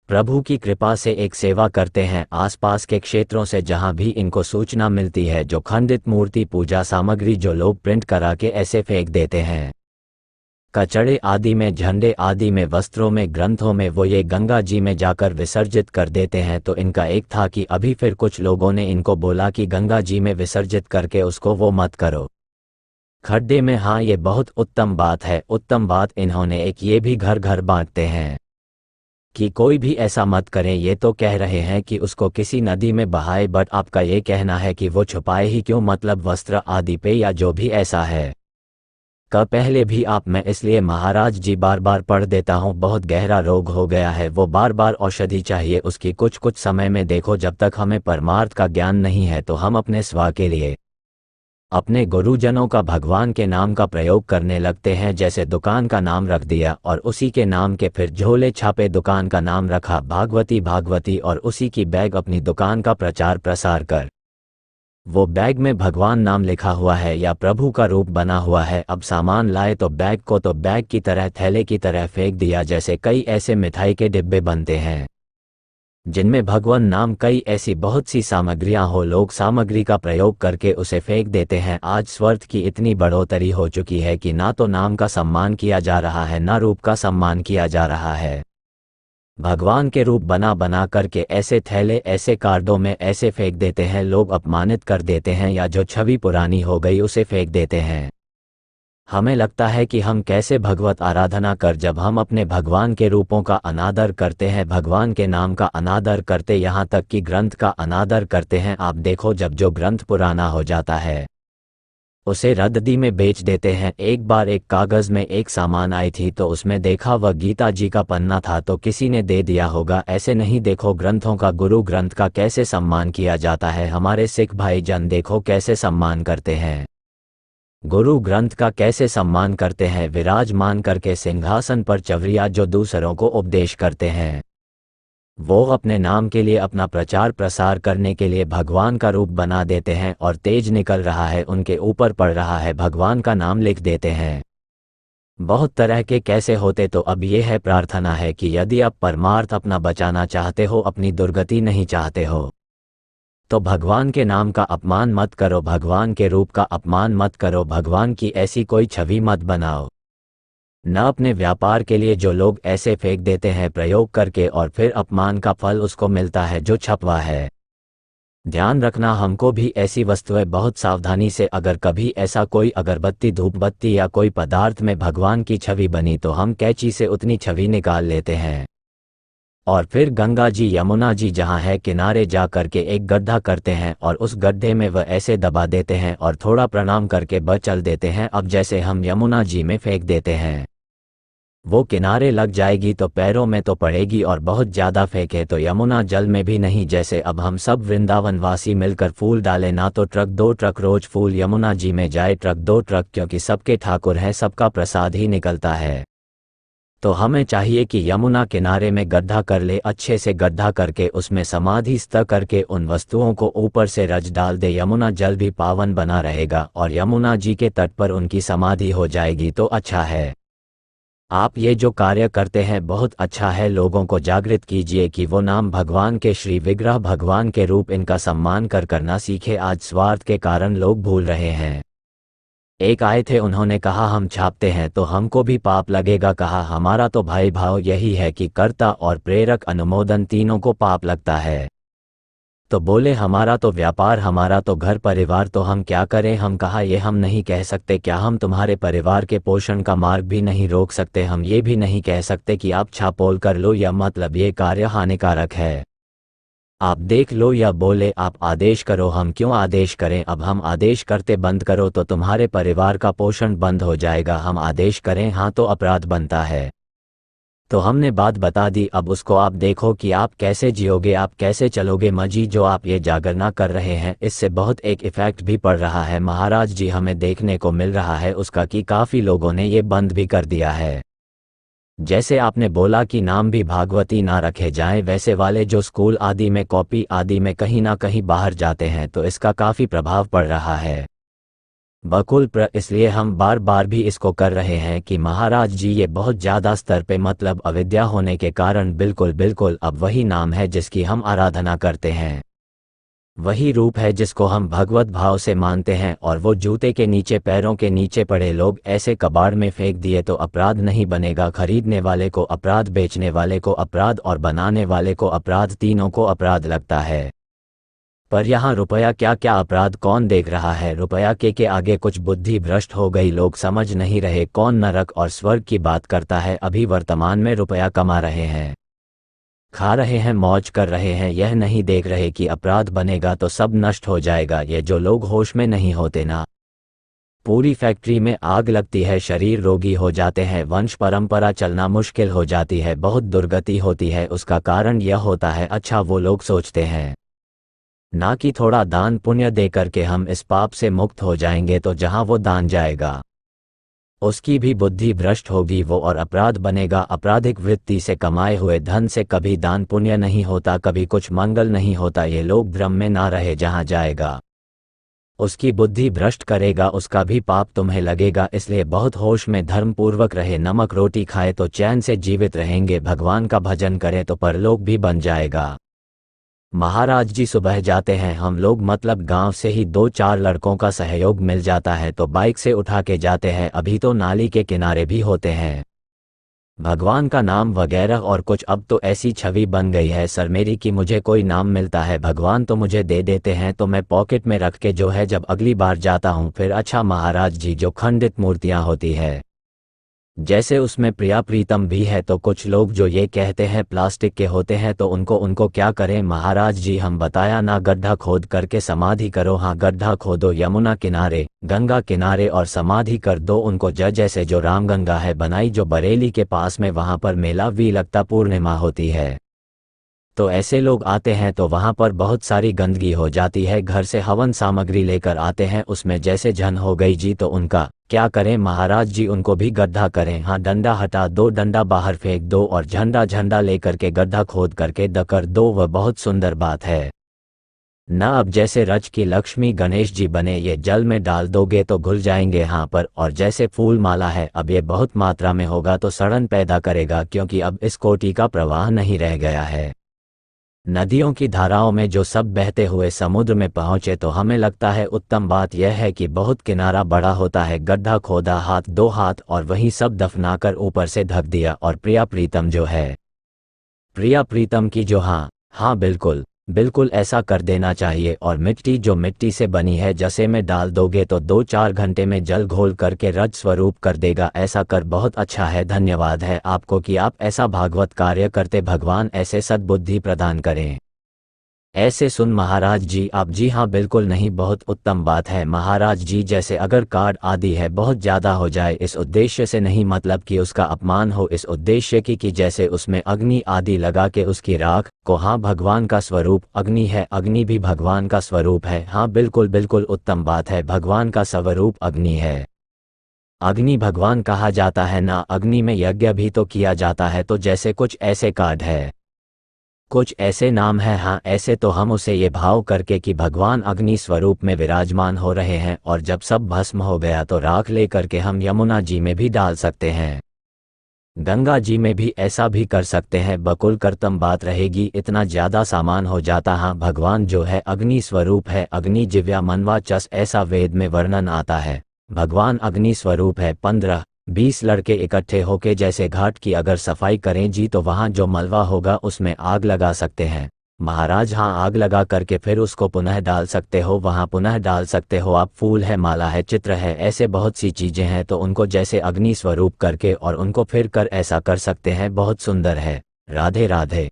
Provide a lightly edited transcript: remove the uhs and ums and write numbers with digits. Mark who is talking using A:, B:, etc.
A: प्रभु की कृपा से एक सेवा करते हैं आसपास के क्षेत्रों से जहां भी इनको सूचना मिलती है, जो खंडित मूर्ति पूजा सामग्री जो लोग प्रिंट करा के ऐसे फेंक देते हैं, कचड़े आदि में, झंडे आदि में, वस्त्रों में, ग्रंथों में, वो ये गंगा जी में जाकर विसर्जित कर देते हैं। तो इनका एक था कि अभी फिर कुछ लोगों ने इनको बोला कि गंगा जी में विसर्जित करके उसको वो मत करो खड्डे में। हाँ, ये बहुत उत्तम बात है। उत्तम बात इन्होंने एक ये भी घर घर बांटते हैं कि कोई भी ऐसा मत करें। ये तो कह रहे हैं कि उसको किसी नदी में बहाए, बट आपका ये कहना है कि वो छुपाए ही क्यों, मतलब वस्त्र आदि पे या जो भी ऐसा है का पहले भी आप, मैं इसलिए महाराज जी बार बार पढ़ देता हूँ, बहुत गहरा रोग हो गया है, वो बार बार औषधि चाहिए उसकी। कुछ कुछ समय में देखो, जब तक हमें परमार्थ का ज्ञान नहीं है तो हम अपने स्वा के लिए अपने गुरुजनों का भगवान के नाम का प्रयोग करने लगते हैं। जैसे दुकान का नाम रख दिया और उसी के नाम के फिर झोले छापे, दुकान का नाम रखा भागवती भागवती, और उसी की बैग अपनी दुकान का प्रचार प्रसार कर, वो बैग में भगवान नाम लिखा हुआ है या प्रभु का रूप बना हुआ है। अब सामान लाए तो बैग को तो बैग की तरह, थैले की तरह फेंक दिया। जैसे कई ऐसे मिठाई के डिब्बे बनते हैं जिनमें भगवान नाम, कई ऐसी बहुत सी सामग्रियां हो, लोग सामग्री का प्रयोग करके उसे फेंक देते हैं। आज स्वार्थ की इतनी बढ़ोतरी हो चुकी है कि ना तो नाम का सम्मान किया जा रहा है, ना रूप का सम्मान किया जा रहा है। भगवान के रूप बना बना करके ऐसे थैले, ऐसे कार्डों में ऐसे फेंक देते हैं, लोग अपमानित कर देते हैं, या जो छवि पुरानी हो गई उसे फेंक देते हैं। हमें लगता है कि हम कैसे भगवत आराधना कर, जब हम अपने भगवान के रूपों का अनादर करते हैं, भगवान के नाम का अनादर करते, यहाँ तक कि ग्रंथ का अनादर करते हैं। आप देखो, जब जो ग्रंथ पुराना हो जाता है उसे रद्दी में बेच देते हैं। एक बार एक कागज़ में एक सामान आई थी, तो उसमें देखा वह गीता जी का पन्ना था, तो किसी ने दे दिया होगा। ऐसे नहीं, देखो ग्रंथों का, गुरु ग्रंथ का कैसे सम्मान किया जाता है। हमारे सिख भाई जन देखो कैसे सम्मान करते हैं, गुरु ग्रंथ का कैसे सम्मान करते हैं, विराजमान करके सिंहासन पर चवरिया जो दूसरों को उपदेश करते हैं, वो अपने नाम के लिए, अपना प्रचार प्रसार करने के लिए भगवान का रूप बना देते हैं, और तेज निकल रहा है, उनके ऊपर पड़ रहा है, भगवान का नाम लिख देते हैं। बहुत तरह के कैसे होते। तो अब ये है, प्रार्थना है कि यदि आप परमार्थ अपना बचाना चाहते हो, अपनी दुर्गति नहीं चाहते हो, तो भगवान के नाम का अपमान मत करो, भगवान के रूप का अपमान मत करो, भगवान की ऐसी कोई छवि मत बनाओ। न अपने व्यापार के लिए जो लोग ऐसे फेंक देते हैं प्रयोग करके, और फिर अपमान का फल उसको मिलता है जो छपवा है। ध्यान रखना, हमको भी ऐसी वस्तुएं बहुत सावधानी से, अगर कभी ऐसा कोई अगरबत्ती, धूपबत्ती या कोई पदार्थ में भगवान की छवि बनी, तो हम कैंची से उतनी छवि निकाल लेते हैं, और फिर गंगा जी, यमुना जी जहाँ है किनारे जा करके एक गड्ढा करते हैं, और उस गड्ढे में वह ऐसे दबा देते हैं और थोड़ा प्रणाम करके बच चल देते हैं। अब जैसे हम यमुना जी में फेंक देते हैं, वो किनारे लग जाएगी तो पैरों में तो पड़ेगी, और बहुत ज़्यादा फेंके तो यमुना जल में भी नहीं। जैसे अब हम सब वृंदावनवासी मिलकर फूल डालें, ना तो ट्रक 2 ट्रक रोज फूल यमुना जी में जाए, ट्रक 2 ट्रक, क्योंकि सबके ठाकुर हैं, सबका प्रसाद ही निकलता है। तो हमें चाहिए कि यमुना किनारे में गड्ढा कर ले, अच्छे से गड्ढा करके उसमें समाधि स्थ करके उन वस्तुओं को ऊपर से रच डाल दे, यमुना जल भी पावन बना रहेगा, और यमुना जी के तट पर उनकी समाधि हो जाएगी। तो अच्छा है, आप ये जो कार्य करते हैं बहुत अच्छा है। लोगों को जागृत कीजिए कि वो नाम, भगवान के श्री विग्रह, भगवान के रूप, इनका सम्मान करना सीखे। आज स्वार्थ के कारण लोग भूल रहे हैं। एक आए थे, उन्होंने कहा हम छापते हैं तो हमको भी पाप लगेगा। कहा हमारा तो भाई भाव यही है कि कर्ता और प्रेरक अनुमोदन तीनों को पाप लगता है। तो बोले हमारा तो व्यापार, हमारा तो घर परिवार, तो हम क्या करें। हम कहा ये हम नहीं कह सकते, क्या हम तुम्हारे परिवार के पोषण का मार्ग भी नहीं रोक सकते। हम ये भी नहीं कह सकते कि आप छापोल कर लो, या मतलब ये कार्य हानिकारक है, आप देख लो, या बोले आप आदेश करो। हम क्यों आदेश करें, अब हम आदेश करते बंद करो तो तुम्हारे परिवार का पोषण बंद हो जाएगा। हम आदेश करें हाँ तो अपराध बनता है। तो हमने बात बता दी, अब उसको आप देखो कि आप कैसे जियोगे, आप कैसे चलोगे। मजी जो आप ये जागरना कर रहे हैं, इससे बहुत एक इफेक्ट भी पड़ रहा है महाराज जी, हमें देखने को मिल रहा है उसका, कि काफ़ी लोगों ने ये बंद भी कर दिया है। जैसे आपने बोला कि नाम भी भागवती ना रखे जाएं, वैसे वाले जो स्कूल आदि में, कॉपी आदि में कहीं ना कहीं बाहर जाते हैं, तो इसका काफ़ी प्रभाव पड़ रहा है। इसलिए हम बार बार भी इसको कर रहे हैं कि महाराज जी ये बहुत ज़्यादा स्तर पे मतलब अविद्या होने के कारण बिल्कुल अब वही नाम है जिसकी हम आराधना करते हैं, वही रूप है जिसको हम भगवत भाव से मानते हैं, और वो जूते के नीचे पैरों के नीचे पड़े लोग ऐसे कबाड़ में फेंक दिए तो अपराध नहीं बनेगा। खरीदने वाले को अपराध, बेचने वाले को अपराध और बनाने वाले को अपराध, तीनों को अपराध लगता है। पर यहाँ रुपया क्या क्या अपराध कौन देख रहा है? रुपया के आगे कुछ बुद्धि भ्रष्ट हो गई, लोग समझ नहीं रहे कौन नरक और स्वर्ग की बात करता है। अभी वर्तमान में रुपया कमा रहे हैं, खा रहे हैं, मौज कर रहे हैं, यह नहीं देख रहे कि अपराध बनेगा तो सब नष्ट हो जाएगा। ये जो लोग होश में नहीं होते ना, पूरी फैक्ट्री में आग लगती है, शरीर रोगी हो जाते हैं, वंश परंपरा चलना मुश्किल हो जाती है, बहुत दुर्गति होती है। उसका कारण यह होता है, अच्छा वो लोग सोचते हैं ना कि थोड़ा दान पुण्य दे करके हम इस पाप से मुक्त हो जाएंगे, तो जहां वो दान जाएगा उसकी भी बुद्धि भ्रष्ट होगी वो और अपराध बनेगा। आपराधिक वृत्ति से कमाए हुए धन से कभी दान पुण्य नहीं होता, कभी कुछ मंगल नहीं होता। ये लोग भ्रम में ना रहे, जहां जाएगा उसकी बुद्धि भ्रष्ट करेगा, उसका भी पाप तुम्हें लगेगा। इसलिए बहुत होश में धर्म पूर्वक रहे, नमक रोटी खाए तो चैन से जीवित रहेंगे, भगवान का भजन करें तो परलोक भी बन जाएगा। महाराज जी सुबह जाते हैं, हम लोग मतलब गांव से ही 2-4 लड़कों का सहयोग मिल जाता है तो बाइक से उठा के जाते हैं। अभी तो नाली के किनारे भी होते हैं, भगवान का नाम वगैरह और कुछ। अब तो ऐसी छवि बन गई है सर मेरी कि मुझे कोई नाम मिलता है भगवान तो मुझे दे देते हैं, तो मैं पॉकेट में रख के जो है जब अगली बार जाता हूँ फिर। अच्छा महाराज जी जो खंडित मूर्तियाँ होती है, जैसे उसमें प्रिया प्रीतम भी है, तो कुछ लोग जो ये कहते हैं प्लास्टिक के होते हैं तो उनको क्या करें महाराज जी? हम बताया ना, गड्ढा खोद करके समाधि करो। हाँ गड्ढा खोदो, यमुना किनारे, गंगा किनारे और समाधि कर दो उनको। जैसे जो रामगंगा है बनाई जो बरेली के पास में, वहाँ पर मेला भी लगता, पूर्णिमा होती है, तो ऐसे लोग आते हैं तो वहाँ पर बहुत सारी गंदगी हो जाती है। घर से हवन सामग्री लेकर आते हैं, उसमें जैसे जन हो गई जी तो उनका क्या करें महाराज जी? उनको भी गड्ढा करें। हाँ डंडा हटा दो, डंडा बाहर फेंक दो और झंडा लेकर के गड्ढा खोद करके कर दो, वह बहुत सुंदर बात है ना। अब जैसे रज की लक्ष्मी गणेश जी बने, ये जल में डाल दोगे तो घुल जाएंगे यहाँ पर। और जैसे फूल माला है, अब ये बहुत मात्रा में होगा तो सड़न पैदा करेगा, क्योंकि अब इस कोटि का प्रवाह नहीं रह गया है। नदियों की धाराओं में जो सब बहते हुए समुद्र में पहुंचे, तो हमें लगता है उत्तम बात यह है कि बहुत किनारा बड़ा होता है, गड्ढा खोदा, हाथ 2 हाथ और वहीं सब दफनाकर ऊपर से ढक दिया। और प्रिया प्रीतम जो है, प्रिया प्रीतम की जो, हाँ बिल्कुल ऐसा कर देना चाहिए। और मिट्टी जो मिट्टी से बनी है, जैसे में डाल दोगे तो 2-4 घंटे में जल घोल करके रज स्वरूप कर देगा। ऐसा कर बहुत अच्छा है, धन्यवाद है आपको कि आप ऐसा भागवत कार्य करते। भगवान ऐसे सद्बुद्धि प्रदान करें। ऐसे सुन महाराज जी आप, जी हाँ बिल्कुल नहीं, बहुत उत्तम बात है महाराज जी। जैसे अगर कार्ड आदि है बहुत ज़्यादा हो जाए, इस उद्देश्य से नहीं, मतलब कि उसका अपमान हो, इस उद्देश्य की कि जैसे उसमें अग्नि आदि लगा के उसकी राख को, हाँ भगवान का स्वरूप अग्नि है, अग्नि भी भगवान का स्वरूप है। हाँ बिल्कुल उत्तम बात है, भगवान का स्वरूप अग्नि है, अग्नि भगवान कहा जाता है ना। अग्नि में यज्ञ भी तो किया जाता है, तो जैसे कुछ ऐसे कार्ड है, कुछ ऐसे नाम है, हाँ ऐसे तो हम उसे ये भाव करके कि भगवान अग्नि स्वरूप में विराजमान हो रहे हैं, और जब सब भस्म हो गया तो राख ले करके हम यमुना जी में भी डाल सकते हैं, गंगा जी में भी ऐसा भी कर सकते हैं। बकुल करतम बात रहेगी, इतना ज़्यादा सामान हो जाता। हाँ भगवान जो है अग्नि स्वरूप है, अग्नि जिव्या मनवा चस, ऐसा वेद में वर्णन आता है। भगवान अग्नि स्वरूप है। 15-20 लड़के इकट्ठे होके जैसे घाट की अगर सफाई करें जी, तो वहाँ जो मलबा होगा उसमें आग लगा सकते हैं महाराज। हाँ आग लगा करके फिर उसको पुनः डाल सकते हो, वहाँ पुनः डाल सकते हो आप। फूल है, माला है, चित्र है, ऐसे बहुत सी चीज़ें हैं, तो उनको जैसे अग्नि स्वरूप करके और उनको फिर कर ऐसा कर सकते हैं, बहुत सुंदर है। राधे राधे।